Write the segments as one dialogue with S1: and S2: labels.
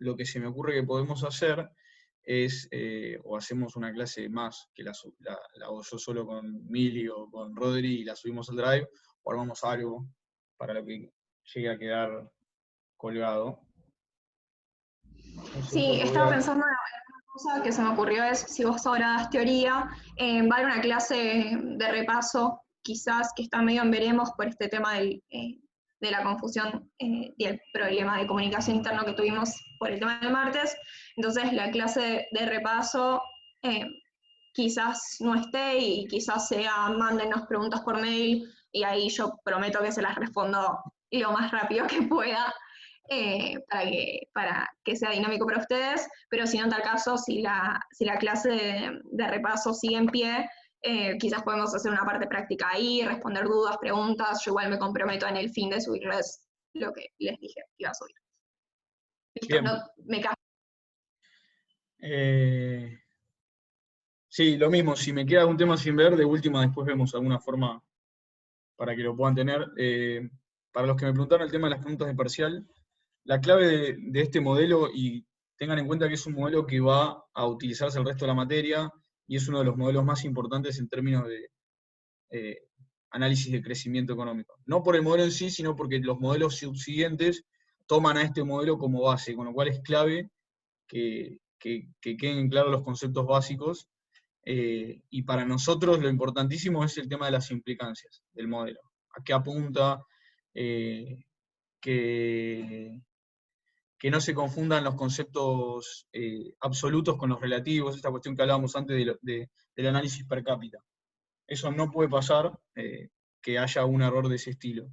S1: lo que se me ocurre que podemos hacer es, o hacemos una clase más, que la hago yo solo con Mili o con Rodri y la subimos al Drive, o armamos algo para lo que llegue a quedar colgado.
S2: Sí, estaba pensando en una cosa que se me ocurrió es, si vos ahora das teoría, va a haber una clase de repaso, quizás que está medio en veremos por este tema de la confusión y el problema de comunicación interno que tuvimos por el tema del martes. Entonces la clase de repaso quizás no esté y quizás sea mándennos preguntas por mail y ahí yo prometo que se las respondo lo más rápido que pueda. Para que sea dinámico para ustedes, pero si no en tal caso, si la clase de repaso sigue en pie, quizás podemos hacer una parte práctica ahí, responder dudas, preguntas, yo igual me comprometo en el fin de subirles lo que les dije que iba a subir. Listo, no me cambio.
S1: Sí, lo mismo, si me queda algún tema sin ver, de última después vemos alguna forma para que lo puedan tener. Para los que me preguntaron el tema de las preguntas de parcial, la clave de este modelo, y tengan en cuenta que es un modelo que va a utilizarse el resto de la materia, y es uno de los modelos más importantes en términos de análisis de crecimiento económico. No por el modelo en sí, sino porque los modelos subsiguientes toman a este modelo como base, con lo cual es clave que queden claros los conceptos básicos. Y para nosotros lo importantísimo es el tema de las implicancias del modelo. ¿A qué apunta? Que no se confundan los conceptos absolutos con los relativos, esta cuestión que hablábamos antes del análisis per cápita. Eso no puede pasar, que haya un error de ese estilo.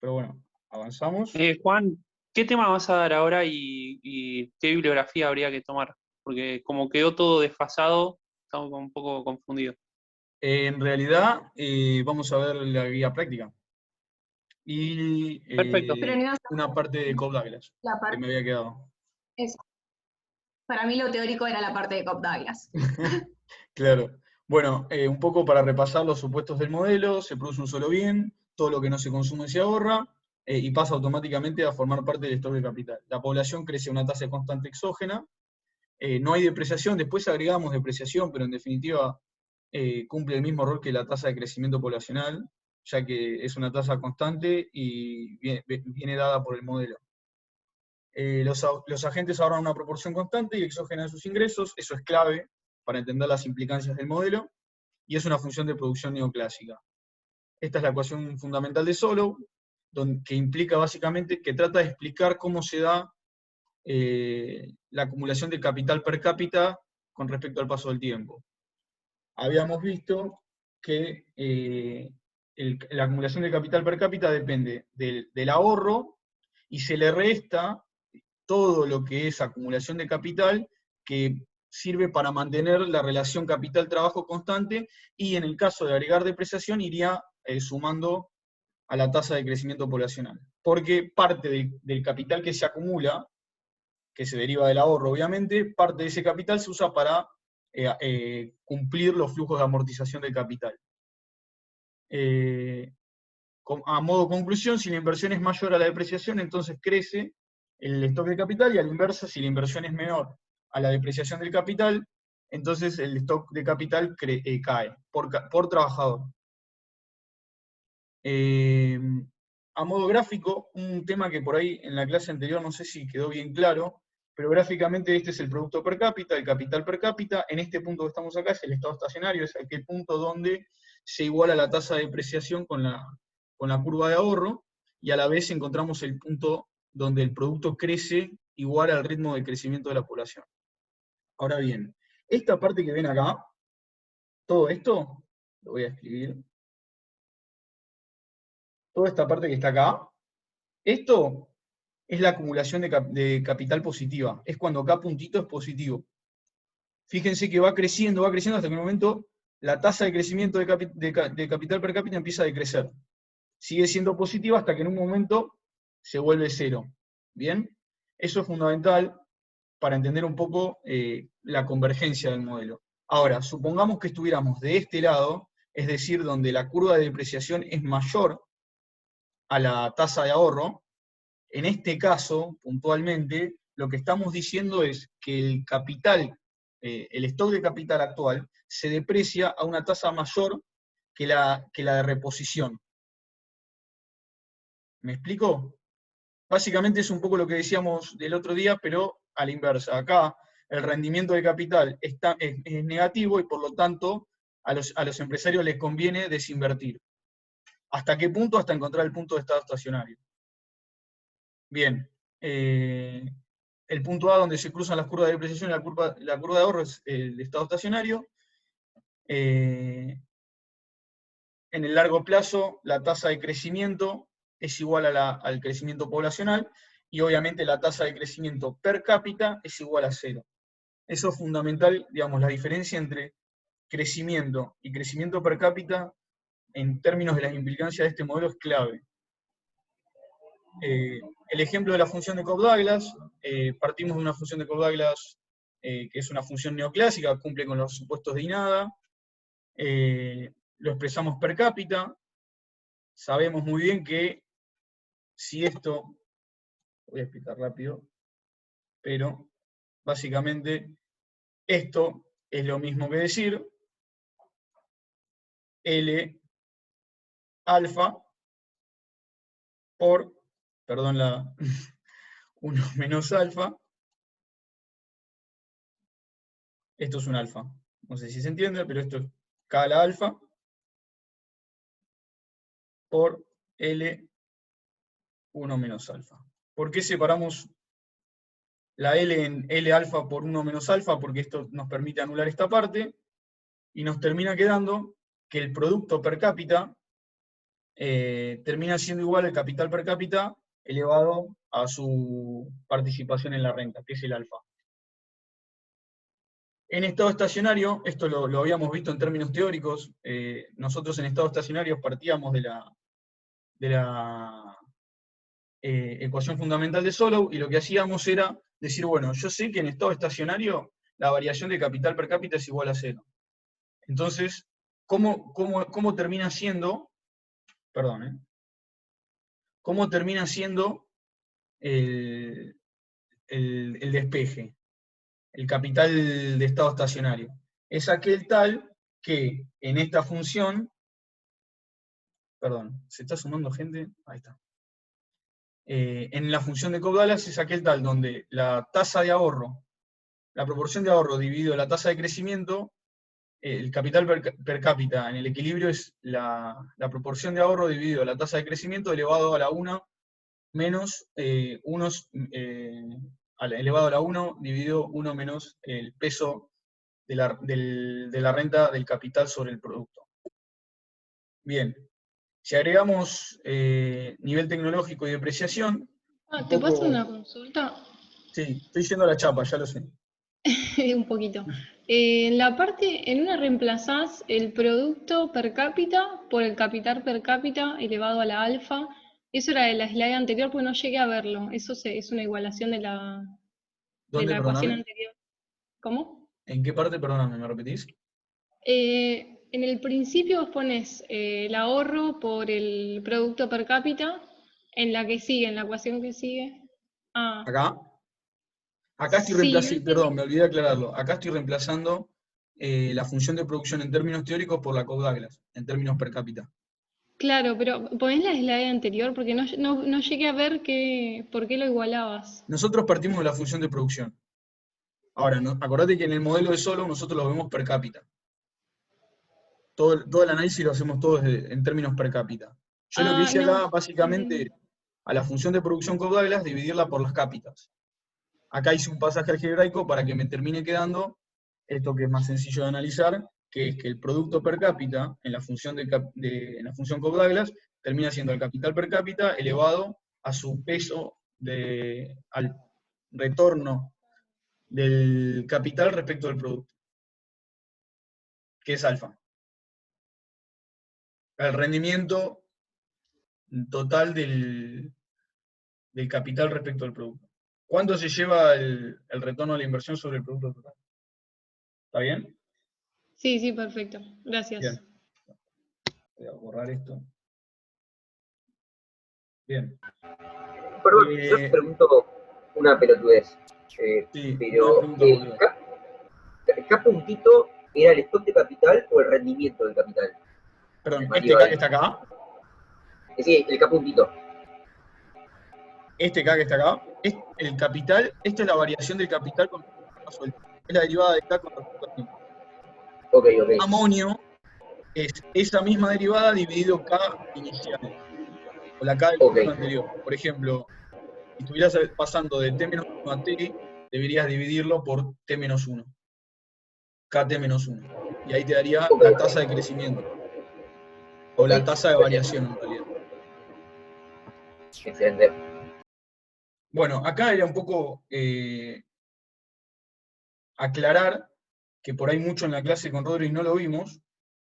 S1: Pero bueno, avanzamos.
S3: Juan, ¿qué tema vas a dar ahora y qué bibliografía habría que tomar? Porque como quedó todo desfasado, estamos un poco confundidos.
S1: En realidad, vamos a ver la guía práctica. Y
S3: Perfecto.
S1: una parte de Cobb Douglas, que me había quedado.
S2: Eso. Para mí lo teórico era la parte de Cobb Douglas.
S1: Claro. Bueno, un poco para repasar los supuestos del modelo: se produce un solo bien, todo lo que no se consume se ahorra, y pasa automáticamente a formar parte del stock de capital. La población crece a una tasa constante exógena, no hay depreciación, después agregamos depreciación, pero en definitiva cumple el mismo rol que la tasa de crecimiento poblacional, ya que es una tasa constante y viene dada por el modelo. Los agentes ahorran una proporción constante y exógena de sus ingresos, eso es clave para entender las implicancias del modelo, y es una función de producción neoclásica. Esta es la ecuación fundamental de Solow, que implica básicamente, que trata de explicar cómo se da la acumulación de capital per cápita con respecto al paso del tiempo. Habíamos visto que la acumulación de capital per cápita depende del ahorro, y se le resta todo lo que es acumulación de capital, que sirve para mantener la relación capital-trabajo constante, y en el caso de agregar depreciación iría sumando a la tasa de crecimiento poblacional. Porque parte del capital que se acumula, que se deriva del ahorro obviamente, parte de ese capital se usa para cumplir los flujos de amortización del capital. A modo de conclusión, si la inversión es mayor a la depreciación, entonces crece el stock de capital, y a la inversa, si la inversión es menor a la depreciación del capital, entonces el stock de capital cae por trabajador. A modo gráfico, un tema que por ahí en la clase anterior no sé si quedó bien claro, pero gráficamente este es el producto per cápita, el capital per cápita. En este punto que estamos acá es el estado estacionario, es aquel punto donde se iguala la tasa de depreciación con la curva de ahorro, y a la vez encontramos el punto donde el producto crece igual al ritmo de crecimiento de la población. Ahora bien, esta parte que ven acá, todo esto, lo voy a escribir, toda esta parte que está acá, esto es la acumulación de capital positiva, es cuando cada puntito es positivo. Fíjense que va creciendo hasta que en un momento la tasa de crecimiento de capital per cápita empieza a decrecer. Sigue siendo positiva hasta que en un momento se vuelve cero. ¿Bien? Eso es fundamental para entender un poco la convergencia del modelo. Ahora, supongamos que estuviéramos de este lado, es decir, donde la curva de depreciación es mayor a la tasa de ahorro, En este caso, puntualmente, lo que estamos diciendo es que el capital, el stock de capital actual, se deprecia a una tasa mayor que la de reposición. ¿Me explico? Básicamente es un poco lo que decíamos del otro día, pero a la inversa. Acá el rendimiento del capital es negativo y por lo tanto a los empresarios les conviene desinvertir. ¿Hasta qué punto? Hasta encontrar el punto de estado estacionario. Bien. El punto A donde se cruzan las curvas de depreciación y la curva de ahorro es el estado estacionario. En el largo plazo, la tasa de crecimiento es igual al crecimiento poblacional, y obviamente la tasa de crecimiento per cápita es igual a 0. Eso es fundamental, digamos, la diferencia entre crecimiento y crecimiento per cápita en términos de las implicancias de este modelo es clave. El ejemplo de la función de Cobb-Douglas, partimos de una función de Cobb-Douglas que es una función neoclásica, cumple con los supuestos de INADA, lo expresamos per cápita, sabemos muy bien que si esto, voy a explicar rápido, pero básicamente esto es lo mismo que decir L alfa por, perdón, 1 menos alfa, esto es un alfa, no sé si se entiende, pero esto es K a la alfa por L 1 menos alfa. ¿Por qué separamos la L en L alfa por 1 menos alfa? Porque esto nos permite anular esta parte, y nos termina quedando que el producto per cápita termina siendo igual al capital per cápita elevado a su participación en la renta, que es el alfa. En estado estacionario, esto lo habíamos visto en términos teóricos, nosotros en estado estacionario partíamos de la ecuación fundamental de Solow, y lo que hacíamos era decir, bueno, yo sé que en estado estacionario la variación de capital per cápita es igual a 0. Entonces, ¿cómo termina siendo, perdón, cómo termina siendo el despeje, el capital de estado estacionario? Es aquel tal que en esta función, perdón, ¿se está sumando gente? Ahí está. En la función de Cobb-Douglas es aquel tal donde la tasa de ahorro, la proporción de ahorro dividido la tasa de crecimiento, el capital per cápita en el equilibrio es la proporción de ahorro dividido la tasa de crecimiento elevado a la 1 menos elevado a la 1 dividido 1 menos el peso de la renta del capital sobre el producto. Bien, si agregamos nivel tecnológico y depreciación...
S4: ¿Te paso una consulta?
S1: Sí, estoy yendo a la chapa, ya lo sé.
S4: Un poquito. En la parte, en una reemplazás el producto per cápita por el capital per cápita elevado a la alfa. Eso era de la slide anterior, pues no llegué a verlo. Eso es una igualación de la
S1: ¿Dónde,
S4: ecuación
S1: perdóname?
S4: anterior. ¿Cómo?
S1: ¿En qué parte, perdóname, me repetís?
S4: En el principio vos pones el ahorro por el producto per cápita, en la que sigue, en la ecuación que sigue. Ah,
S1: ¿Acá? Acá estoy
S4: sí, no
S1: reemplazando,
S4: entendí.
S1: perdón, me olvidé aclararlo. Acá estoy reemplazando la función de producción en términos teóricos por la Cobb-Douglas, en términos per cápita.
S4: Claro, pero ponés la slide anterior porque no llegué a ver por qué lo igualabas.
S1: Nosotros partimos de la función de producción. Ahora, acordate que en el modelo de Solow nosotros lo vemos per cápita. Todo el análisis lo hacemos todos en términos per cápita. Yo lo que hice
S4: No,
S1: acá, básicamente,
S4: entendí.
S1: a la función de producción Cobb-Douglas, dividirla por las cápitas. Acá hice un pasaje algebraico para que me termine quedando esto que es más sencillo de analizar, que es que el producto per cápita en la función, en la función Cobb-Douglas termina siendo el capital per cápita elevado a su peso al retorno del capital respecto del producto, que es alfa. El rendimiento total del capital respecto al producto. ¿Cuánto se lleva el retorno a la inversión sobre el producto total? ¿Está bien?
S4: Sí, perfecto. Gracias.
S1: Bien. Voy a borrar esto. Bien.
S5: Perdón, yo te pregunto una pelotudez.
S1: Sí,
S5: Pero,
S1: una pregunta,
S5: ¿K puntito era el stock de capital o el rendimiento del capital?
S1: perdón,
S5: Mario
S1: este K
S5: ahí.
S1: que está acá,
S5: Sí, el K puntito.
S1: este K que está acá, es el capital, esto es la variación del capital con respecto al paso del tiempo. Es la derivada de K con respecto al tiempo.
S5: Ok.
S1: Amonio es esa misma derivada dividido K inicial, o la K del
S5: Ok.
S1: ciclo anterior. Por ejemplo, si estuvieras pasando de T-1 a T, deberías dividirlo por T-1, KT-1. Y ahí te daría
S5: Ok.
S1: la tasa de crecimiento, o
S5: Ok.
S1: la tasa de variación en realidad.
S5: Excelente.
S1: Bueno, acá era un poco aclarar, que por ahí mucho en la clase con Rodri no lo vimos,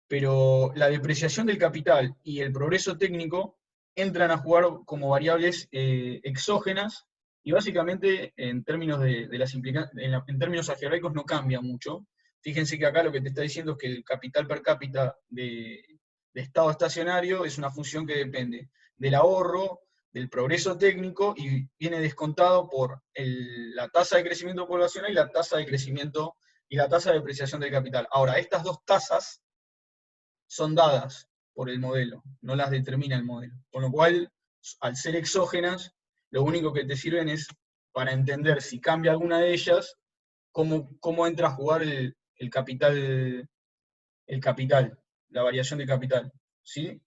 S1: pero la depreciación del capital y el progreso técnico entran a jugar como variables exógenas, y básicamente en términos en términos algebraicos no cambia mucho. Fíjense que acá lo que te está diciendo es que el capital per cápita de estado estacionario es una función que depende del ahorro, del progreso técnico, y viene descontado por la tasa de crecimiento poblacional y la tasa de crecimiento y la tasa de depreciación del capital. Ahora, estas dos tasas son dadas por el modelo, no las determina el modelo. Con lo cual, al ser exógenas, lo único que te sirven es para entender si cambia alguna de ellas, cómo entra a jugar el capital, la variación de capital. ¿Sí?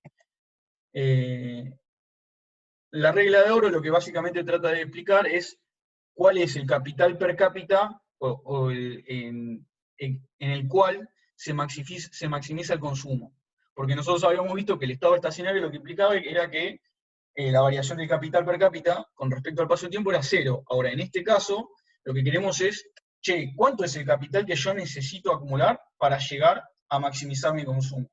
S1: La regla de oro lo que básicamente trata de explicar es cuál es el capital per cápita en el cual se maximiza el consumo. Porque nosotros habíamos visto que el estado estacionario lo que implicaba era que la variación del capital per cápita con respecto al paso del tiempo era cero. Ahora, en este caso, lo que queremos es, ¿cuánto es el capital que yo necesito acumular para llegar a maximizar mi consumo?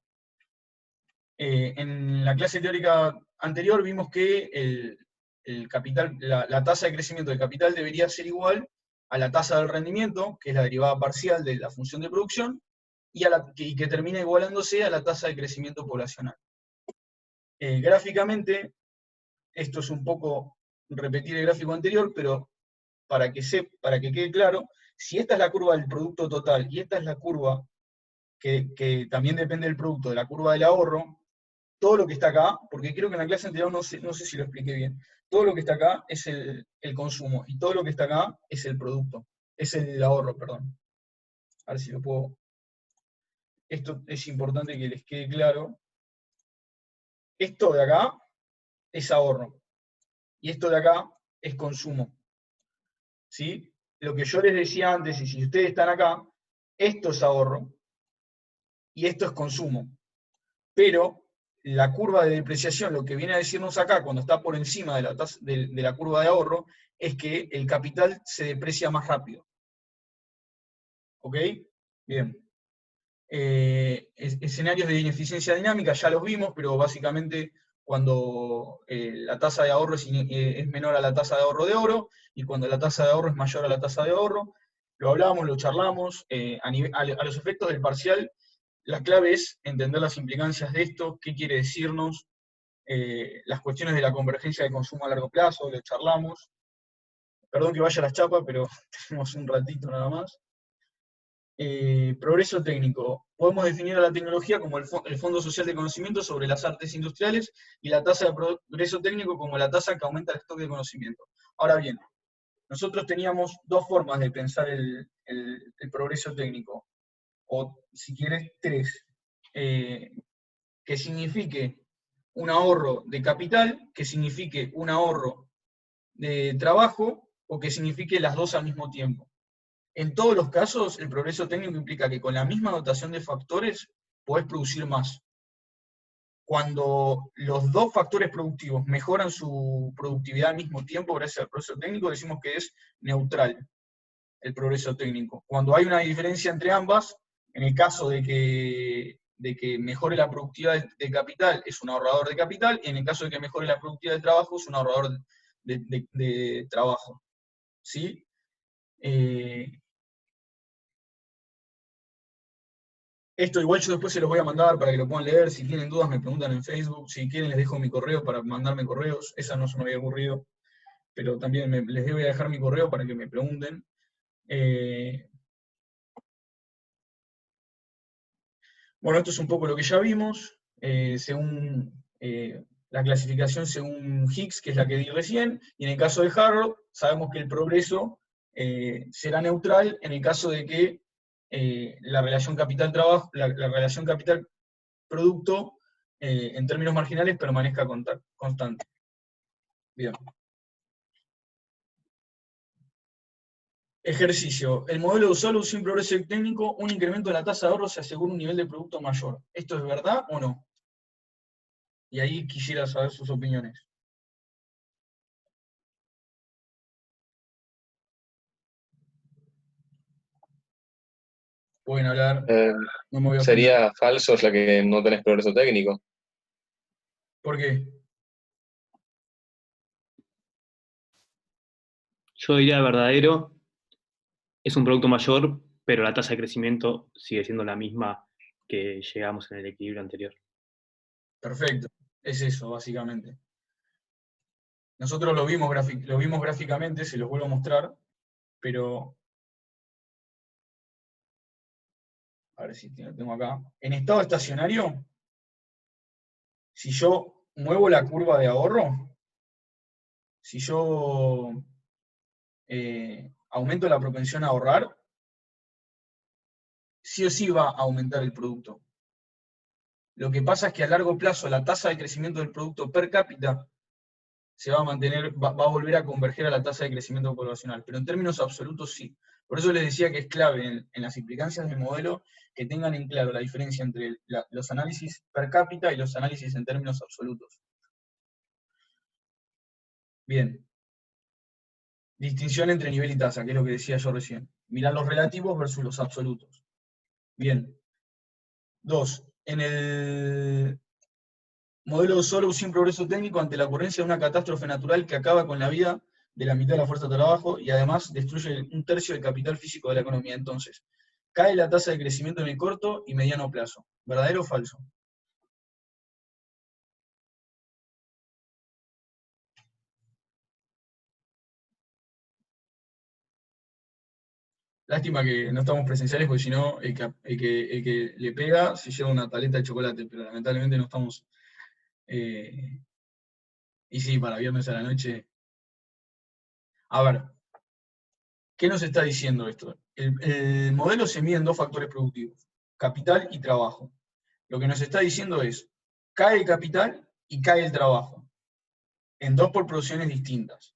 S1: En la clase teórica anterior vimos que el capital, la tasa de crecimiento del capital debería ser igual a la tasa del rendimiento, que es la derivada parcial de la función de producción, y que termina igualándose a la tasa de crecimiento poblacional. Gráficamente, esto es un poco repetir el gráfico anterior, pero para que quede claro, si esta es la curva del producto total y esta es la curva que también depende del producto, de la curva del ahorro, todo lo que está acá, porque creo que en la clase anterior no sé si lo expliqué bien, todo lo que está acá es el consumo, y todo lo que está acá es el producto, es el ahorro, perdón. A ver si lo puedo... Esto es importante que les quede claro. Esto de acá es ahorro, y esto de acá es consumo. ¿Sí? Lo que yo les decía antes, y si ustedes están acá, esto es ahorro, y esto es consumo. Pero la curva de depreciación, lo que viene a decirnos acá, cuando está por encima de la curva de ahorro, es que el capital se deprecia más rápido. ¿Ok? Bien. Escenarios de ineficiencia dinámica ya los vimos, pero básicamente cuando la tasa de ahorro es menor a la tasa de ahorro de oro, y cuando la tasa de ahorro es mayor a la tasa de ahorro, lo hablamos, lo charlamos, a los efectos del parcial. La clave es entender las implicancias de esto, qué quiere decirnos, las cuestiones de la convergencia de consumo a largo plazo, lo charlamos. Perdón que vaya a las chapas, pero tenemos un ratito nada más. Progreso técnico. Podemos definir a la tecnología como el Fondo Social de Conocimiento sobre las artes industriales, y la tasa de progreso técnico como la tasa que aumenta el stock de conocimiento. Ahora bien, nosotros teníamos dos formas de pensar el progreso técnico, o si quieres tres, que signifique un ahorro de capital, que signifique un ahorro de trabajo, o que signifique las dos al mismo tiempo. En todos los casos, el progreso técnico implica que con la misma dotación de factores podés producir más. Cuando los dos factores productivos mejoran su productividad al mismo tiempo gracias al progreso técnico, decimos que es neutral el progreso técnico. Cuando hay una diferencia entre ambas, en el caso de que mejore la productividad de capital, es un ahorrador de capital, y en el caso de que mejore la productividad de trabajo, es un ahorrador de trabajo. ¿Sí? Esto igual yo después se los voy a mandar para que lo puedan leer. Si tienen dudas me preguntan en Facebook. Si quieren les dejo mi correo para mandarme correos. Esa no se me había ocurrido. pero también les voy a dejar mi correo para que me pregunten. Bueno, esto es un poco lo que ya vimos, según la clasificación según Higgs, que es la que di recién, y en el caso de Harrod, sabemos que el progreso será neutral en el caso de que la relación capital-trabajo, la relación capital-producto, en términos marginales, permanezca constante. Bien. Ejercicio. El modelo de solo sin progreso técnico, un incremento de la tasa de ahorro se asegura un nivel de producto mayor. ¿Esto es verdad o no? Y ahí quisiera saber sus opiniones. Pueden hablar, no me voy a ofender.
S6: Sería falso, es la que no tenés progreso técnico.
S1: ¿Por qué?
S7: Yo diría verdadero, es un producto mayor, pero la tasa de crecimiento sigue siendo la misma que llegamos en el equilibrio anterior.
S1: Perfecto. Es eso, básicamente. Nosotros lo vimos gráficamente, se los vuelvo a mostrar, pero... A ver si lo tengo acá. En estado estacionario, si yo muevo la curva de ahorro, si yo aumento la propensión a ahorrar, sí o sí va a aumentar el producto. Lo que pasa es que a largo plazo la tasa de crecimiento del producto per cápita se va a mantener, va a volver a converger a la tasa de crecimiento poblacional, pero en términos absolutos sí. Por eso les decía que es clave en las implicancias del modelo que tengan en claro la diferencia entre los análisis per cápita y los análisis en términos absolutos. Bien. Distinción entre nivel y tasa, que es lo que decía yo recién. Mirar los relativos versus los absolutos. Bien. 2. En el modelo de solo sin progreso técnico ante la ocurrencia de una catástrofe natural que acaba con la vida de la mitad de la fuerza de trabajo y además destruye un tercio del capital físico de la economía. Entonces, cae la tasa de crecimiento en el corto y mediano plazo. ¿Verdadero o falso? Lástima que no estamos presenciales, porque si no, el que le pega se lleva una tableta de chocolate, pero lamentablemente no estamos. Y sí, para viernes a la noche. A ver, ¿qué nos está diciendo esto? El modelo se mide en dos factores productivos, capital y trabajo. Lo que nos está diciendo es, cae el capital y cae el trabajo, en dos proporciones distintas.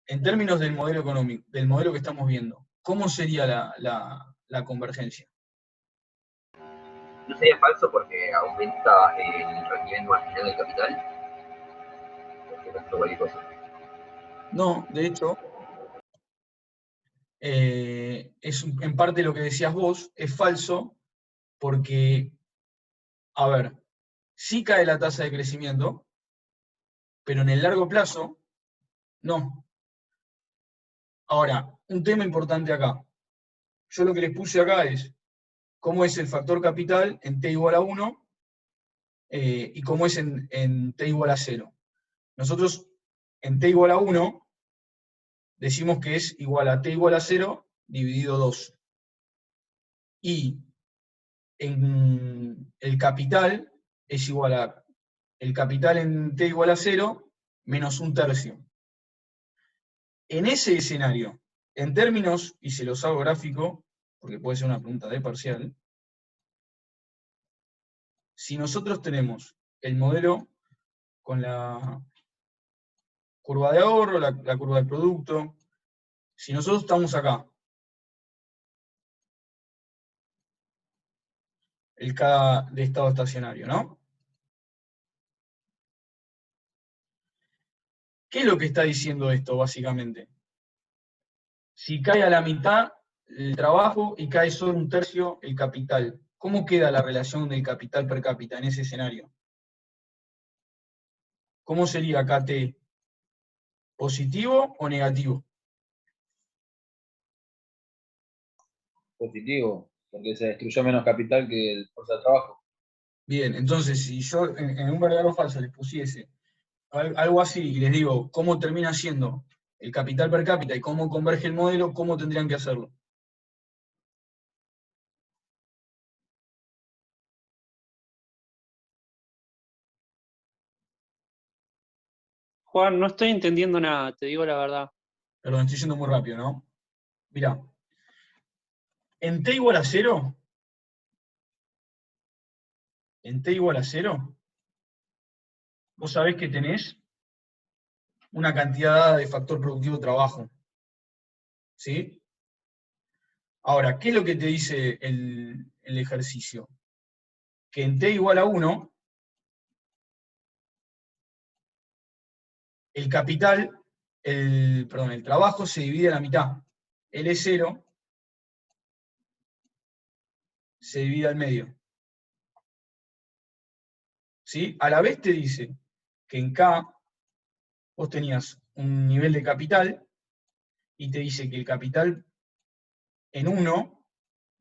S1: En términos del modelo económico, del modelo que estamos viendo, ¿cómo sería la convergencia?
S5: ¿No sería falso porque aumenta el rendimiento marginal del capital? Porque no es cualquier cosa.
S1: No, de hecho, es en parte lo que decías vos, es falso, porque, a ver, sí cae la tasa de crecimiento, pero en el largo plazo, no. Ahora, un tema importante acá. Yo lo que les puse acá es cómo es el factor capital en t igual a 1 y cómo es en t igual a 0. Nosotros en t igual a 1 decimos que es igual a t igual a 0 dividido 2. Y en el capital es igual a el capital en t igual a 0 menos un tercio. En ese escenario, en términos, y se los hago gráfico, porque puede ser una pregunta de parcial, si nosotros tenemos el modelo con la curva de ahorro, la curva del producto, si nosotros estamos acá, el K de estado estacionario, ¿no? ¿Qué es lo que está diciendo esto, básicamente? Si cae a la mitad el trabajo y cae solo un tercio el capital, ¿cómo queda la relación del capital per cápita en ese escenario? ¿Cómo sería KT? ¿Positivo o negativo?
S8: Positivo, porque se destruyó menos capital que el fuerza de trabajo.
S1: Bien, entonces si yo en un verdadero o falso les pusiese algo así, y les digo cómo termina siendo el capital per cápita y cómo converge el modelo, ¿cómo tendrían que hacerlo?
S3: Juan, no estoy entendiendo nada, te digo la verdad.
S1: Perdón, estoy yendo muy rápido, ¿no? Mirá, en t igual a 0, vos sabés que tenés una cantidad de factor productivo trabajo. ¿Sí? Ahora, ¿qué es lo que te dice el ejercicio? Que en t igual a 1, el capital, el trabajo se divide a la mitad. L0 se divide al medio. ¿Sí? A la vez te dice que en K vos tenías un nivel de capital y te dice que el capital en 1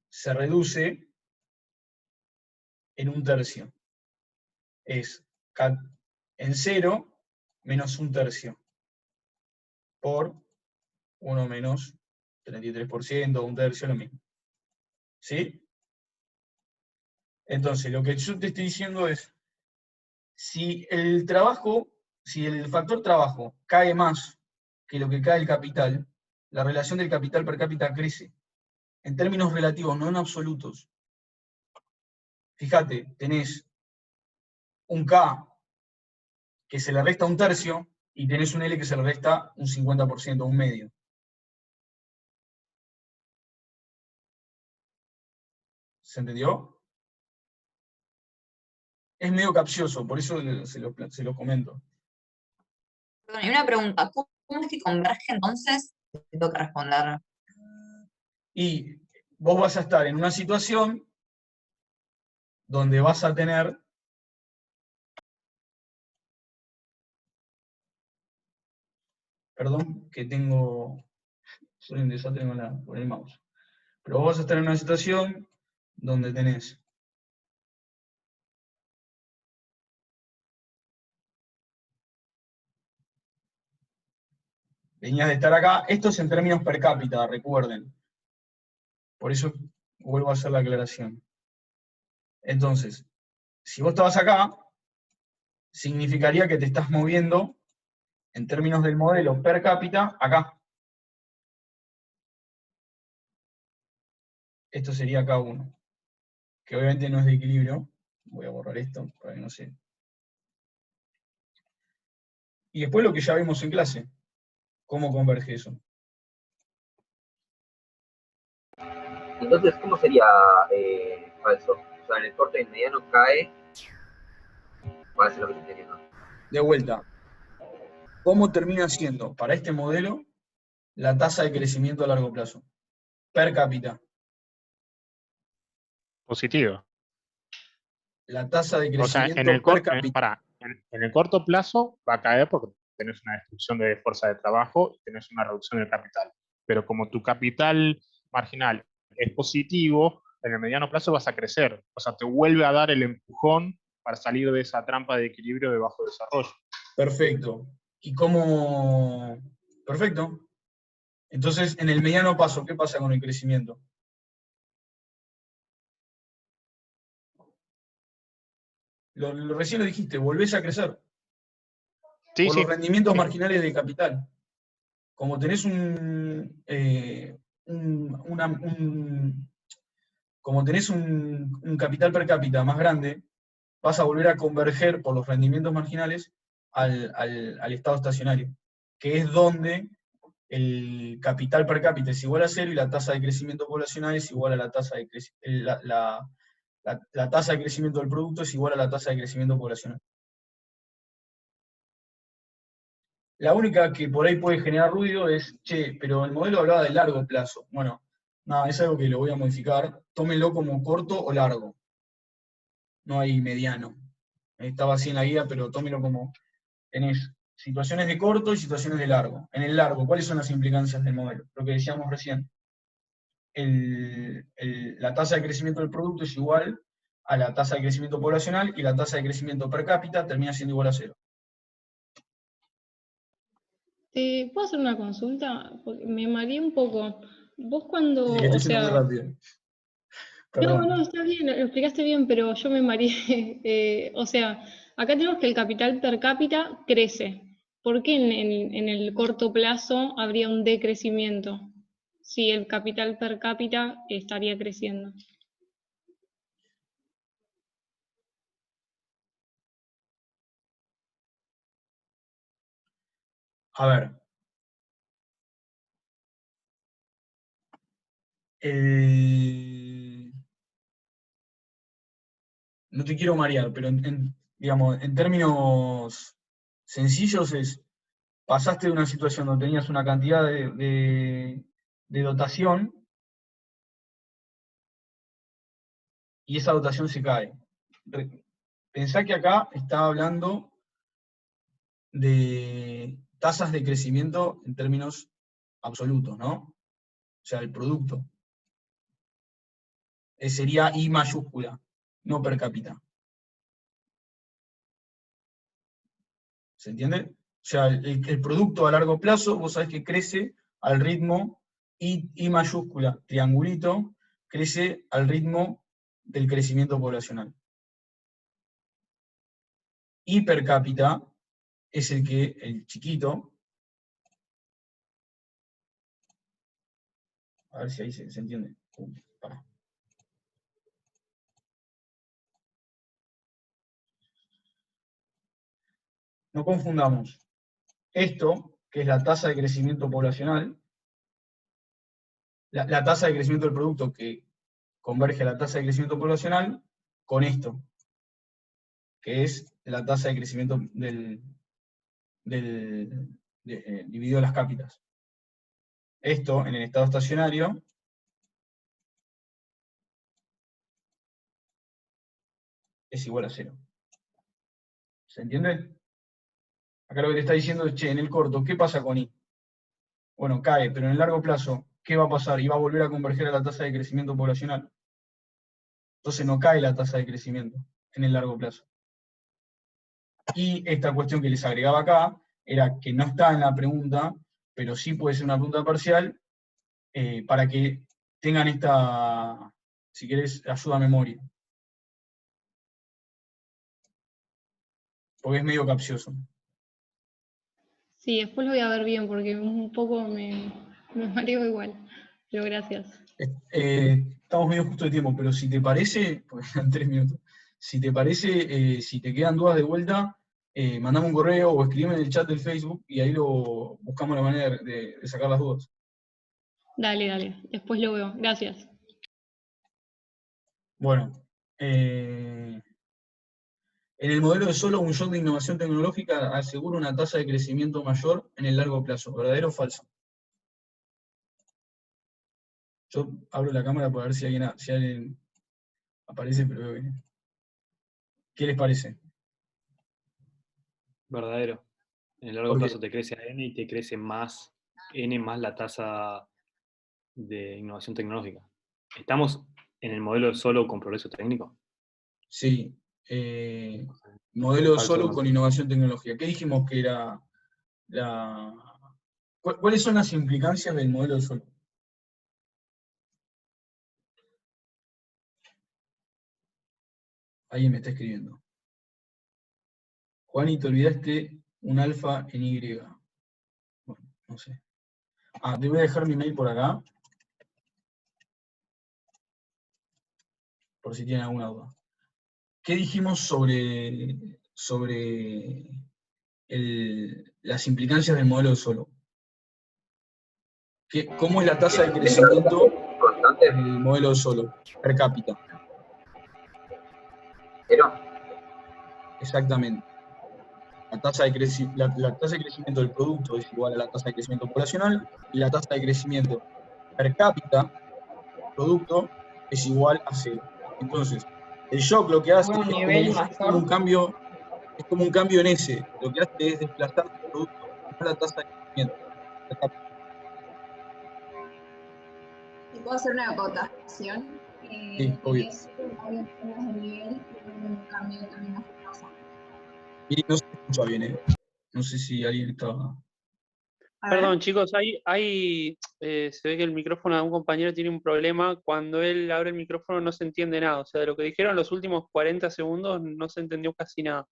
S1: se reduce en 1/3. Es K en 0 menos 1/3 por 1 menos 33%, 1/3, lo mismo. ¿Sí? Entonces, lo que yo te estoy diciendo es, si el factor trabajo cae más que lo que cae el capital, la relación del capital per cápita crece. En términos relativos, no en absolutos. Fíjate, tenés un K que se le resta 1/3 y tenés un L que se le resta un 50%, un medio. ¿Se entendió? Es medio capcioso, por eso se lo comento.
S9: Perdón, y una pregunta, ¿cómo es que converge entonces? Te toca responder.
S1: Y vos vas a estar en una situación donde vas a tener perdón, que soy un desastre con el mouse. Pero vos vas a estar en una situación donde tenés venías de estar acá, esto es en términos per cápita, recuerden. Por eso vuelvo a hacer la aclaración. Entonces, si vos estabas acá, significaría que te estás moviendo en términos del modelo per cápita acá. Esto sería K1, que obviamente no es de equilibrio. Voy a borrar esto para que no se... Y después lo que ya vimos en clase, cómo converge eso.
S5: Entonces, ¿cómo sería falso? O sea, en el corto y mediano cae. ¿Cuál es lo que estoy entendiendo?
S1: De vuelta, ¿cómo termina siendo para este modelo la tasa de crecimiento a largo plazo? Per cápita.
S10: Positivo.
S1: La tasa de
S10: O sea,
S1: crecimiento per cápita.
S10: en el corto plazo va a caer porque tenés una destrucción de fuerza de trabajo y tenés una reducción del capital. Pero como tu capital marginal es positivo, en el mediano plazo vas a crecer. O sea, te vuelve a dar el empujón para salir de esa trampa de equilibrio de bajo desarrollo.
S1: Perfecto. ¿Y cómo? Perfecto. Entonces, en el mediano paso, ¿qué pasa con el crecimiento? Recién lo dijiste, volvés a crecer.
S10: Sí,
S1: por
S10: sí.
S1: los rendimientos marginales de capital. Como tenés como tenés un capital per cápita más grande, vas a volver a converger por los rendimientos marginales al estado estacionario, que es donde el capital per cápita es igual a 0 y la tasa de crecimiento poblacional es igual a la tasa de crecimiento, la tasa de crecimiento del producto es igual a la tasa de crecimiento poblacional. La única que por ahí puede generar ruido es, che, pero el modelo hablaba de largo plazo. Bueno, nada, es algo que lo voy a modificar. Tómenlo como corto o largo. No hay mediano. Estaba así en la guía, pero tómenlo como tenés situaciones de corto y situaciones de largo. En el largo, ¿cuáles son las implicancias del modelo? Lo que decíamos recién. La tasa de crecimiento del producto es igual a la tasa de crecimiento poblacional y la tasa de crecimiento per cápita termina siendo igual a 0.
S4: ¿Te puedo hacer una consulta? Porque me mareé un poco. Vos cuando,
S1: Sí, que estoy
S4: o
S1: yendo muy
S4: sea,
S1: rápido.
S4: no,
S1: Perdón.
S4: está bien, lo explicaste bien, pero yo me mareé. O sea, acá tenemos que el capital per cápita crece. ¿Por qué en el corto plazo habría un decrecimiento si el capital per cápita estaría creciendo?
S1: A ver. No te quiero marear, pero digamos, en términos sencillos pasaste de una situación donde tenías una cantidad de dotación y esa dotación se cae. Pensá que acá está hablando de tasas de crecimiento en términos absolutos, ¿no? O sea, el producto. Sería I mayúscula, no per cápita. ¿Se entiende? O sea, el producto a largo plazo, vos sabés que crece al ritmo I mayúscula, triangulito, crece al ritmo del crecimiento poblacional. Y per cápita es el chiquito, a ver si ahí se entiende. Pará. No confundamos esto, que es la tasa de crecimiento poblacional, la tasa de crecimiento del producto que converge a la tasa de crecimiento poblacional, con esto, que es la tasa de crecimiento dividido las cápitas. Esto, en el estado estacionario, es igual a 0. ¿Se entiende? Acá lo que te está diciendo es, che, en el corto, ¿qué pasa con I? Bueno, cae, pero en el largo plazo, ¿qué va a pasar? Y va a volver a converger a la tasa de crecimiento poblacional. Entonces no cae la tasa de crecimiento en el largo plazo. Y esta cuestión que les agregaba acá, era que no está en la pregunta, pero sí puede ser una pregunta parcial, para que tengan esta, si querés, ayuda a memoria. Porque es medio capcioso.
S4: Sí, después lo voy a ver bien porque un poco me mareo igual. Pero gracias.
S1: Estamos medio justo de tiempo, pero si te parece, porque quedan 3 minutos, si te parece, si te quedan dudas de vuelta, mandame un correo o escribime en el chat del Facebook y ahí lo buscamos la manera de sacar las dudas.
S4: Dale. Después lo veo. Gracias.
S1: Bueno, en el modelo de solo un shock de innovación tecnológica asegura una tasa de crecimiento mayor en el largo plazo. ¿Verdadero o falso? Yo abro la cámara para ver si alguien aparece, pero veo que no. ¿Qué les parece?
S7: Verdadero. En el largo
S1: ¿Por qué?
S7: plazo te crece a N y te crece más N más la tasa de innovación tecnológica. ¿Estamos en el modelo solo con progreso técnico?
S1: Sí. Modelo
S7: Falso,
S1: solo
S7: no.
S1: con innovación tecnológica. ¿Qué dijimos que era ¿Cuáles son las implicancias del modelo solo? Alguien me está escribiendo. Juani, te olvidaste un alfa en Y. Bueno, no sé. Te voy a dejar mi mail por acá, por si tienen alguna duda. ¿Qué dijimos sobre las implicancias del modelo solo? ¿Cómo es la tasa de crecimiento del modelo solo, per cápita?
S5: Pero,
S1: Exactamente. La tasa de crecimiento del producto es igual a la tasa de crecimiento poblacional, y la tasa de crecimiento per cápita del producto es igual a 0. Entonces, el shock lo que hace
S11: Un nivel mayor.
S1: es como un cambio en S. Lo que hace es desplazar el producto, no la tasa de crecimiento per cápita.
S2: ¿Y puedo hacer una acotación?
S1: Sí, obvio.
S2: Es varios puntos de nivel y un cambio también de tasa.
S1: Y no se escucha bien, ¿eh? No sé si alguien estaba...
S2: A ver.
S3: Perdón, chicos, se ve que el micrófono de un compañero tiene un problema. Cuando él abre el micrófono no se entiende nada. O sea, de lo que dijeron los últimos 40 segundos no se entendió casi nada.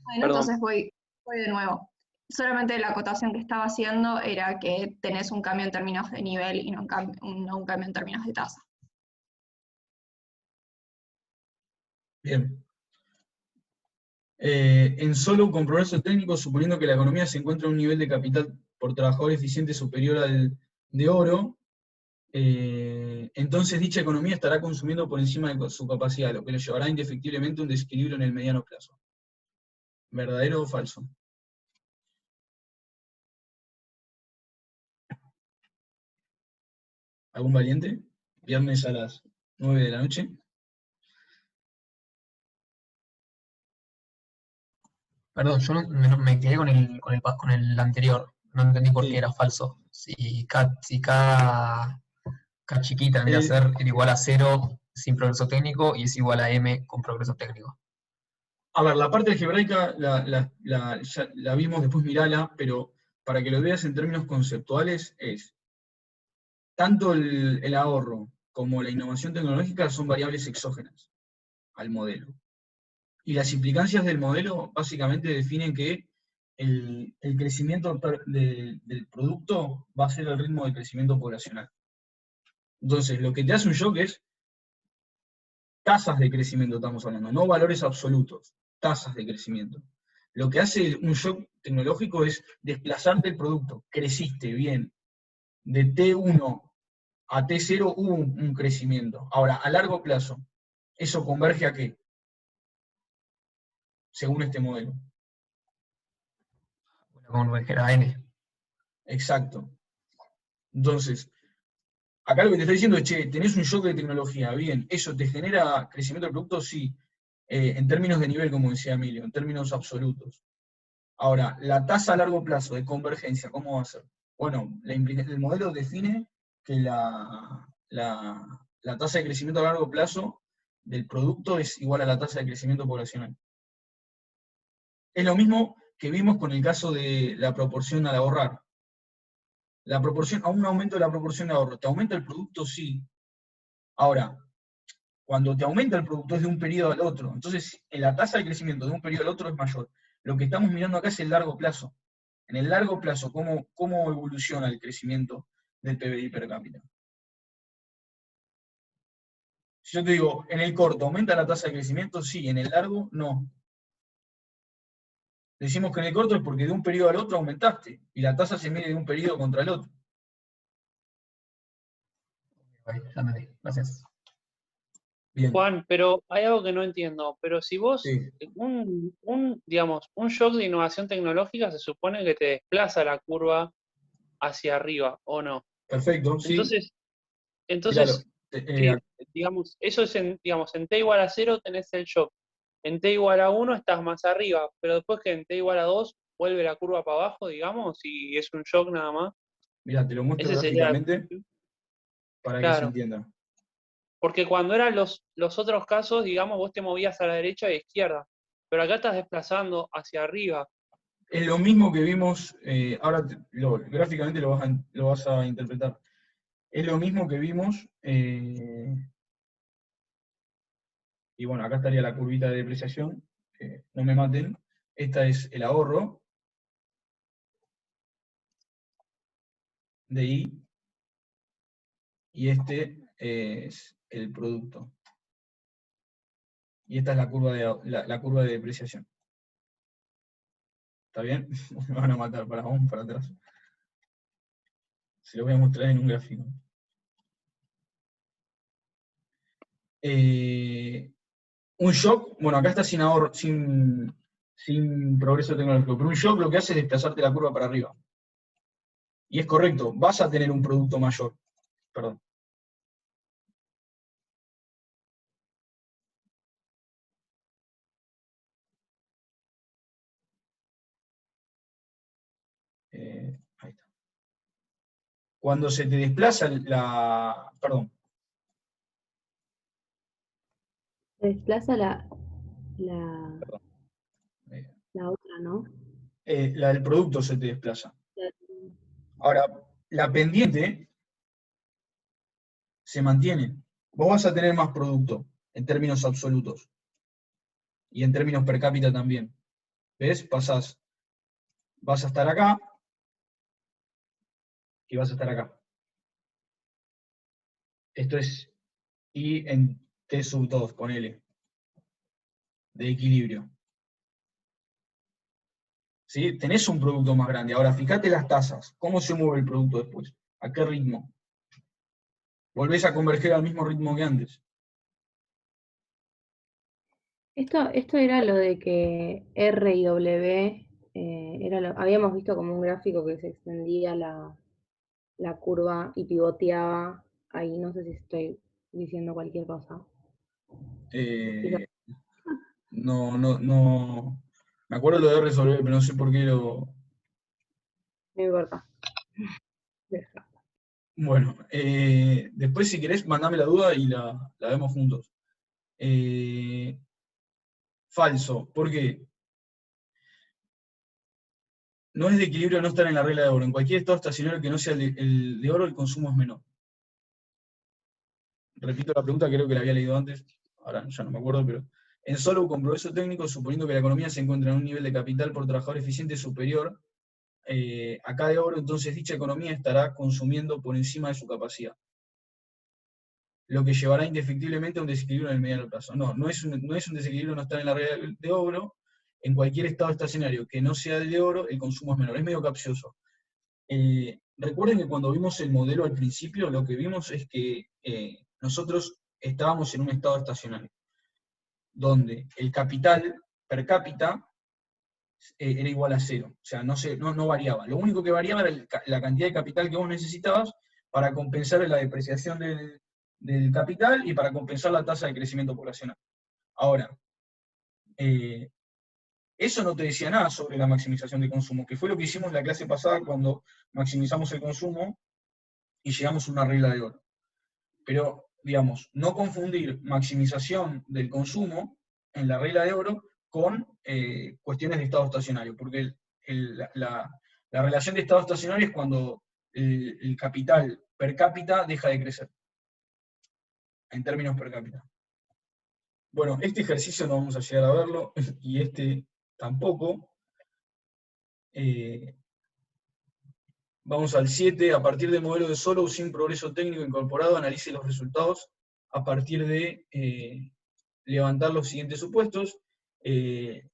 S2: Bueno,
S3: Perdón.
S2: entonces voy de nuevo. Solamente la acotación que estaba haciendo era que tenés un cambio en términos de nivel y no un cambio en términos de tasa.
S1: Bien. En solo con progreso técnico, suponiendo que la economía se encuentra en un nivel de capital por trabajador eficiente superior al de oro, entonces dicha economía estará consumiendo por encima de su capacidad, lo que le llevará indefectiblemente a un desequilibrio en el mediano plazo. ¿Verdadero o falso? ¿Algún valiente? Viernes a las 9 de la noche.
S11: Perdón, yo me quedé con el anterior. No entendí por qué era falso. Si K chiquita tendría que ser igual a 0 sin progreso técnico y es igual a M con progreso técnico.
S1: A ver, la parte algebraica ya la vimos, después mirala, pero para que lo veas en términos conceptuales es, tanto el ahorro como la innovación tecnológica son variables exógenas al modelo. Y las implicancias del modelo básicamente definen que el crecimiento del producto va a ser el ritmo de crecimiento poblacional. Entonces, lo que te hace un shock es tasas de crecimiento, estamos hablando, no valores absolutos, tasas de crecimiento. Lo que hace un shock tecnológico es desplazarte el producto. Creciste bien. De T1 a T0 hubo un crecimiento. Ahora, a largo plazo, ¿eso converge a qué? Según este modelo.
S11: Converger a N.
S1: Exacto. Entonces, acá lo que te está diciendo es, che, tenés un shock de tecnología, bien, ¿eso te genera crecimiento del producto? Sí. En términos de nivel, como decía Emilio, en términos absolutos. Ahora, la tasa a largo plazo de convergencia, ¿cómo va a ser? Bueno, el modelo define que la tasa de crecimiento a largo plazo del producto es igual a la tasa de crecimiento poblacional. Es lo mismo que vimos con el caso de la proporción al ahorrar. La proporción, a un aumento de la proporción de ahorro, ¿te aumenta el producto? Sí. Ahora, cuando te aumenta el producto es de un periodo al otro. Entonces, la tasa de crecimiento de un periodo al otro es mayor. Lo que estamos mirando acá es el largo plazo. En el largo plazo, ¿cómo evoluciona el crecimiento del PBI per cápita? Si yo te digo, en el corto, ¿aumenta la tasa de crecimiento? Sí, en el largo, no. Decimos que en el corto es porque de un periodo al otro aumentaste, y la tasa se mide de un periodo contra el otro.
S11: Ya me di. Gracias.
S1: Bien.
S3: Juan, pero hay algo que no entiendo. Pero si vos, digamos, un shock de innovación tecnológica se supone que te desplaza la curva hacia arriba, ¿o no?
S1: Perfecto, sí.
S3: Entonces, digamos, eso es en T igual a 0 tenés el shock. En T igual a 1 estás más arriba, pero después que en T igual a 2 vuelve la curva para abajo, digamos, y es un shock nada más.
S1: Mira, te lo muestro gráficamente para que se entienda.
S3: Porque cuando eran los otros casos, digamos, vos te movías a la derecha y a la izquierda, pero acá estás desplazando hacia arriba.
S1: Es lo mismo que vimos, ahora gráficamente lo vas a interpretar. Es lo mismo que vimos, y bueno, acá estaría la curvita de depreciación, no me maten. Esta es el ahorro de I, y este es el producto. Y esta es la curva de depreciación. ¿Está bien? Me van a matar, vamos para atrás. Se lo voy a mostrar en un gráfico. Un shock, bueno, acá está sin ahorro, sin progreso tecnológico, pero un shock lo que hace es desplazarte la curva para arriba. Y es correcto, vas a tener un producto mayor. Perdón. Ahí está. Cuando se te desplaza perdón.
S12: Se desplaza la otra, ¿no?
S1: La del producto se te desplaza. Ahora, la pendiente se mantiene. Vos vas a tener más producto en términos absolutos. Y en términos per cápita también. ¿Ves? Vas a estar acá y vas a estar acá. Esto es I en T sub 2, ponele, de equilibrio. ¿Sí? Tenés un producto más grande. Ahora, fíjate las tasas. ¿Cómo se mueve el producto después? ¿A qué ritmo? Volvés a converger al mismo ritmo que antes.
S12: Esto era lo de que R y W, habíamos visto como un gráfico que se extendía la curva y pivoteaba. Ahí no sé si estoy diciendo cualquier cosa.
S1: No. Me acuerdo lo de R sobre, pero no sé por qué lo...
S12: No importa.
S1: Bueno, después si querés, mandame la duda y la vemos juntos. Falso. ¿Por qué? No es de equilibrio no estar en la regla de oro. En cualquier estado estacionario que no sea el de oro, el consumo es menor. Repito la pregunta, creo que la había leído antes, ahora ya no me acuerdo, pero en solo con progreso técnico, suponiendo que la economía se encuentra en un nivel de capital por trabajador eficiente superior a K de oro, entonces dicha economía estará consumiendo por encima de su capacidad, lo que llevará indefectiblemente a un desequilibrio en el mediano plazo. No es un desequilibrio no estar en la regla de oro. En cualquier estado estacionario que no sea el de oro, el consumo es menor. Es medio capcioso. Recuerden que cuando vimos el modelo al principio, lo que vimos es que nosotros estábamos en un estado estacionario, donde el capital per cápita era igual a 0. O sea, no variaba. Lo único que variaba era la cantidad de capital que vos necesitabas para compensar la depreciación del capital y para compensar la tasa de crecimiento poblacional. Ahora, eso no te decía nada sobre la maximización de consumo, que fue lo que hicimos en la clase pasada cuando maximizamos el consumo y llegamos a una regla de oro. Pero, digamos, no confundir maximización del consumo en la regla de oro con cuestiones de estado estacionario, porque la relación de estado estacionario es cuando el capital per cápita deja de crecer, en términos per cápita. Bueno, este ejercicio no vamos a llegar a verlo, y este tampoco. Vamos al 7, a partir del modelo de Solow sin progreso técnico incorporado, analice los resultados a partir de levantar los siguientes supuestos. El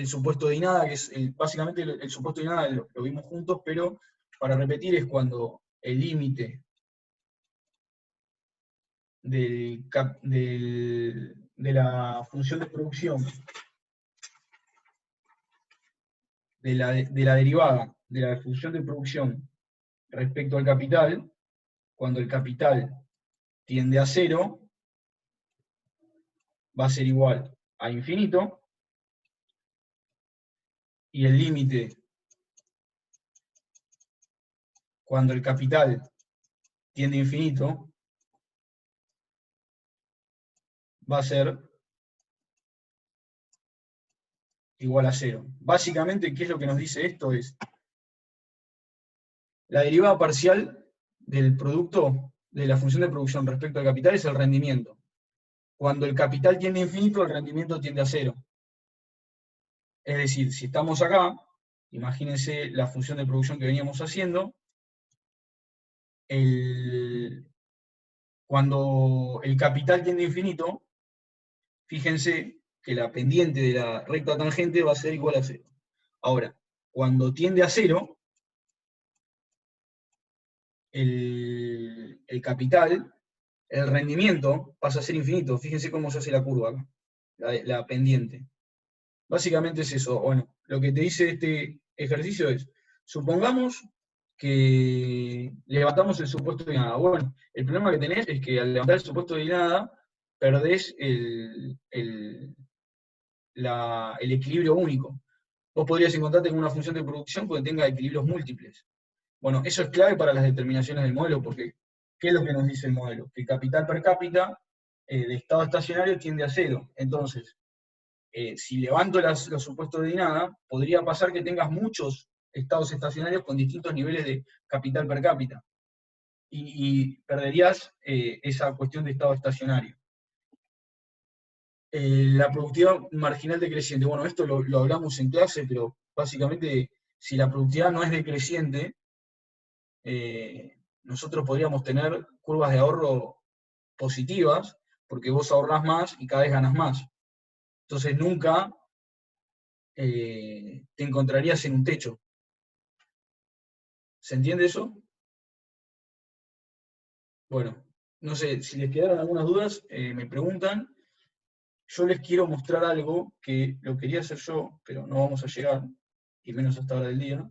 S1: supuesto de nada, que es básicamente el supuesto de nada, lo vimos juntos, pero para repetir es cuando el límite de la función de producción de la derivada de la función de producción respecto al capital, cuando el capital tiende a 0, va a ser igual a infinito, y el límite cuando el capital tiende a infinito va a ser igual a 0. Básicamente, ¿qué es lo que nos dice esto? Es la derivada parcial del producto de la función de producción respecto al capital es el rendimiento. Cuando el capital tiende a infinito, el rendimiento tiende a 0. Es decir, si estamos acá, imagínense la función de producción que veníamos haciendo, cuando el capital tiende a infinito, fíjense que la pendiente de la recta tangente va a ser igual a 0. Ahora, cuando tiende a 0, el capital, el rendimiento pasa a ser infinito. Fíjense cómo se hace la curva acá, la pendiente. Básicamente es eso. Bueno, lo que te dice este ejercicio es, supongamos que levantamos el supuesto de nada. Bueno, el problema que tenés es que al levantar el supuesto de nada, perdés el equilibrio único. Vos podrías encontrarte con una función de producción que tenga equilibrios múltiples. Bueno, eso es clave para las determinaciones del modelo, porque ¿qué es lo que nos dice el modelo? Que el capital per cápita de estado estacionario tiende a 0. Entonces, si levanto los supuestos de nada, podría pasar que tengas muchos estados estacionarios con distintos niveles de capital per cápita. Y perderías esa cuestión de estado estacionario. La productividad marginal decreciente, bueno, esto lo hablamos en clase, pero básicamente si la productividad no es decreciente, nosotros podríamos tener curvas de ahorro positivas, porque vos ahorrás más y cada vez ganas más. Entonces nunca te encontrarías en un techo. ¿Se entiende eso? Bueno, no sé, si les quedaron algunas dudas, me preguntan. Yo les quiero mostrar algo que lo quería hacer yo, pero no vamos a llegar, y menos hasta ahora del día.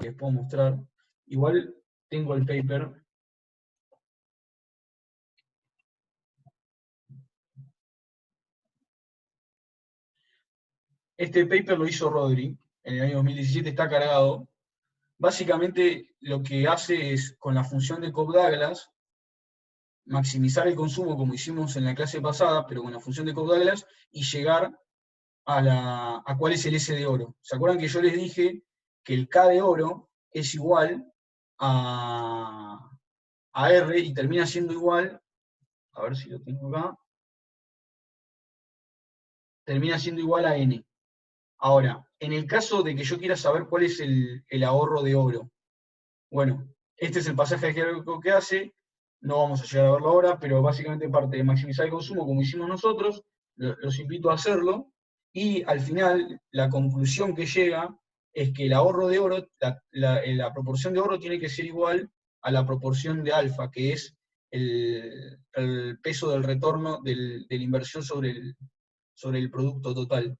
S1: Les puedo mostrar. Igual tengo el paper. Este paper lo hizo Rodri en el año 2017, está cargado. Básicamente lo que hace es, con la función de Cobb-Douglas, maximizar el consumo como hicimos en la clase pasada, pero con la función de Cobb-Douglas, y llegar a cuál es el S de oro. ¿Se acuerdan que yo les dije que el K de oro es igual a R y termina siendo igual, a ver si lo tengo acá, termina siendo igual a N. Ahora, en el caso de que yo quiera saber cuál es el ahorro de oro, bueno, este es el pasaje algebraico que hace, no vamos a llegar a verlo ahora, pero básicamente parte de maximizar el consumo como hicimos nosotros, los invito a hacerlo, y al final la conclusión que llega es que el ahorro de oro, la proporción de oro tiene que ser igual a la proporción de alfa, que es el peso del retorno de la inversión sobre el producto total,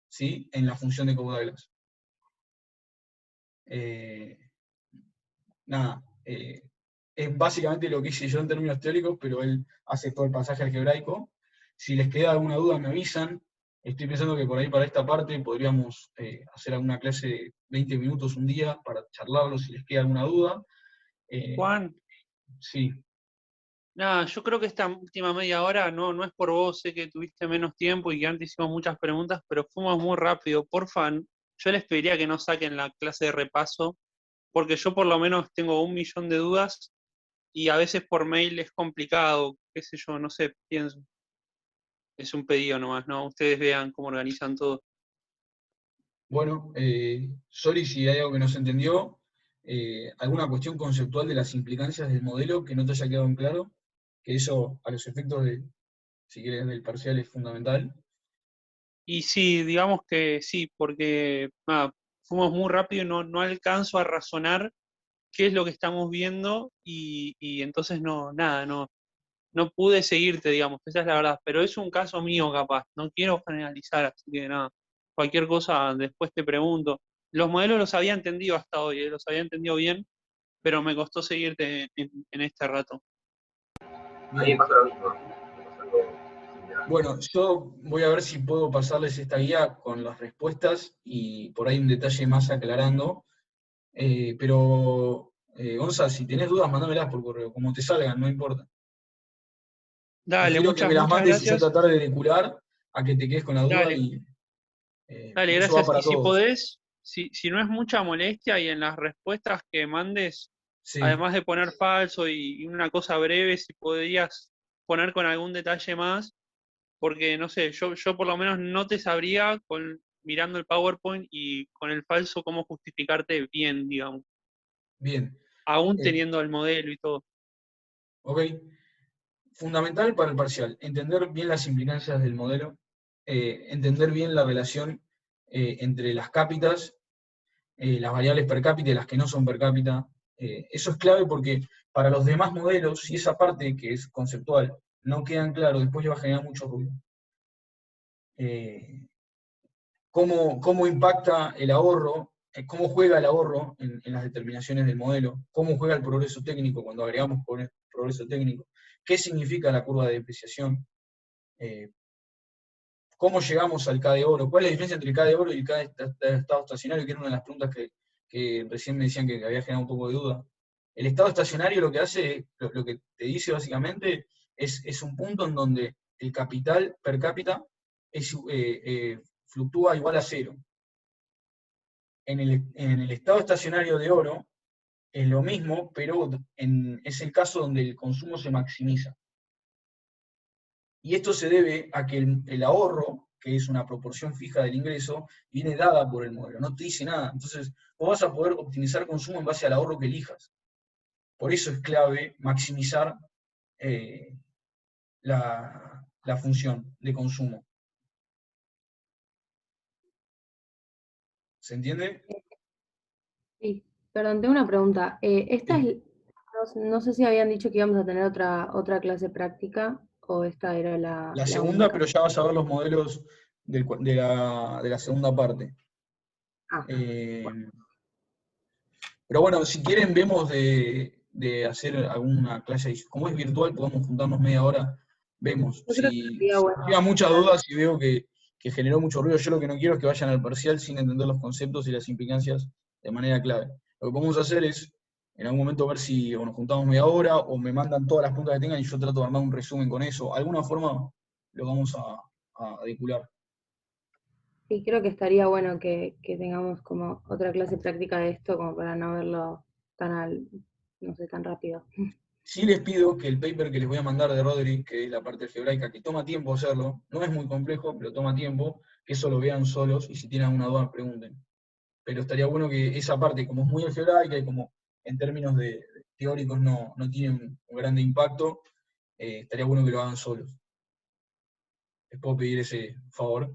S1: ¿sí? En la función de Cobb-Douglas. Nada, es básicamente lo que hice yo en términos teóricos, pero él hace todo el pasaje algebraico. Si les queda alguna duda me avisan. Estoy pensando que por ahí para esta parte podríamos hacer alguna clase de 20 minutos un día para charlarlo si les queda alguna duda.
S3: Juan.
S1: Sí.
S3: Nada, yo creo que esta última media hora no es por vos, sé que tuviste menos tiempo y que antes hicimos muchas preguntas, pero fuimos muy rápido. Porfa, yo les pediría que no saquen la clase de repaso, porque yo por lo menos tengo 1.000.000 de dudas y a veces por mail es complicado, qué sé yo, no sé, pienso. Es un pedido nomás, ¿no? Ustedes vean cómo organizan todo.
S1: Bueno, sorry si hay algo que no se entendió. ¿Alguna cuestión conceptual de las implicancias del modelo que no te haya quedado en claro? Que eso, a los efectos si quieres, del parcial es fundamental.
S3: Y sí, digamos que sí, porque fuimos muy rápido y no alcanzo a razonar qué es lo que estamos viendo y entonces no pude seguirte, digamos, esa es la verdad, pero es un caso mío capaz, no quiero generalizar, así que nada, cualquier cosa después te pregunto. Los modelos los había entendido hasta hoy, los había entendido bien, pero me costó seguirte en este rato.
S5: A mí me pasa lo mismo.
S1: Bueno, yo voy a ver si puedo pasarles esta guía con las respuestas y por ahí un detalle más aclarando. Pero, Gonza, si tenés dudas, mandámelas por correo, como te salgan, no importa.
S3: Dale,
S1: Prefiero que me las mandes y yo
S3: gracias.
S1: tratar de decular a que te quedes con la duda.
S3: Dale,
S1: y
S3: dale,
S1: eso va
S3: gracias.
S1: para
S3: Y si
S1: todos.
S3: podés, si no es mucha molestia y en las respuestas que mandes,
S1: Sí.
S3: además de poner falso y una cosa breve, si podrías poner con algún detalle más, porque no sé, yo por lo menos no te sabría mirando el PowerPoint y con el falso cómo justificarte bien, digamos.
S1: Bien.
S3: Aún teniendo el modelo y todo.
S1: Ok. Fundamental para el parcial, entender bien las implicancias del modelo, entender bien la relación entre las cápitas, las variables per cápita y las que no son per cápita. Eso es clave porque para los demás modelos, si esa parte que es conceptual no queda claro, después le va a generar mucho ruido. ¿Cómo impacta el ahorro? ¿Cómo juega el ahorro en las determinaciones del modelo? ¿Cómo juega el progreso técnico cuando agregamos progreso técnico? ¿Qué significa la curva de depreciación? ¿Cómo llegamos al K de oro? ¿Cuál es la diferencia entre el K de oro y el K de estado estacionario? Que era una de las preguntas que recién me decían que había generado un poco de duda. El estado estacionario lo que hace, lo que te dice básicamente, es un punto en donde el capital per cápita fluctúa igual a cero. en el estado estacionario de oro es lo mismo, pero es el caso donde el consumo se maximiza. Y esto se debe a que el ahorro, que es una proporción fija del ingreso, viene dada por el modelo, no te dice nada. Entonces, vos vas a poder optimizar consumo en base al ahorro que elijas. Por eso es clave maximizar la función de consumo. ¿Se entiende?
S12: Sí, perdón, tengo una pregunta. Esta es, no sé si habían dicho que íbamos a tener otra clase práctica o esta era
S1: La segunda,
S12: única.
S1: pero ya vas a ver los modelos de la segunda parte. Pero bueno, si quieren vemos de hacer alguna clase, como es virtual, podemos juntarnos media hora, vemos. Si quedan muchas dudas y veo que generó mucho ruido, yo lo que no quiero es que vayan al parcial sin entender los conceptos y las implicancias de manera clave. Lo que podemos hacer es, en algún momento, ver si o nos juntamos media hora, o me mandan todas las preguntas que tengan y yo trato de armar un resumen con eso. De alguna forma lo vamos a vincular.
S12: Sí, creo que estaría bueno que tengamos como otra clase práctica de esto, como para no verlo no sé, tan rápido.
S1: Sí les pido que el paper que les voy a mandar de Rodri, que es la parte algebraica, que toma tiempo hacerlo, no es muy complejo, pero toma tiempo, que eso lo vean solos y si tienen alguna duda pregunten. Pero estaría bueno que esa parte, como es muy algebraica y como en términos teóricos no tiene un grande impacto, estaría bueno que lo hagan solos. ¿Les puedo pedir ese favor?